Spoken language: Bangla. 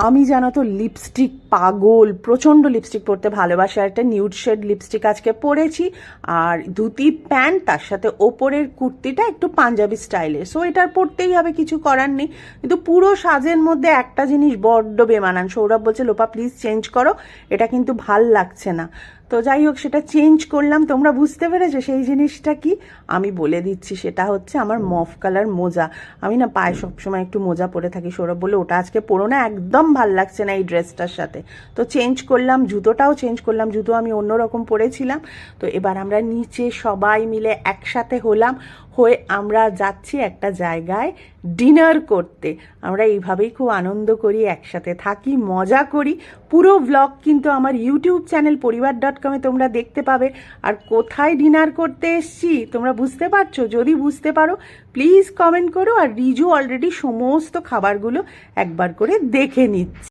আমি জানো তো লিপস্টিক পাগল, প্রচণ্ড লিপস্টিক পরতে ভালোবাসি। আর একটা নিউড শেড লিপস্টিক আজকে পরেছি, আর ধুতি প্যান্ট, তার সাথে ওপরের কুর্তিটা একটু পাঞ্জাবি স্টাইলের। সো এটার পরতেই হবে, কিছু করার নেই। কিন্তু পুরো সাজের মধ্যে একটা জিনিস বড্ড বেমানান। সৌরভ বলছে লোপা প্লিজ চেঞ্জ করো, এটা কিন্তু ভাল লাগছে না। তো যাই হোক, সেটা চেঞ্জ করলাম। তোমরা বুঝতে পেরেছো সেই জিনিসটা কি? আমি বলে দিচ্ছি, সেটা হচ্ছে আমার মফ কালার মোজা। আমি না পায়ে সবসময় একটু মোজা পরে থাকি। সৌরভ বলে ওটা আজকে পরো না, একদম ভাল লাগছে না এই ড্রেসটার সাথে। তো চেঞ্জ করলাম, জুতোটাও চেঞ্জ করলাম। জুতো আমি অন্যরকম পরেছিলাম। তো এবার আমরা নিচে সবাই মিলে একসাথে হলাম, হয়ে আমরা যাচ্ছি একটা জায়গায় ডিনার করতে। আমরা এইভাবেই খুব আনন্দ করি, একসাথে থাকি, মজা করি। পুরো ব্লগ কিন্তু আমার ইউটিউব চ্যানেল পরিবার.com-এ তোমরা দেখতে পাবে। আর কোথায় ডিনার করতে এসছি তোমরা বুঝতে পারছো? যদি বুঝতে পারো প্লিজ কমেন্ট করো। আর রিজু অলরেডি সমস্ত খাবারগুলো একবার করে দেখে নিচ্ছে।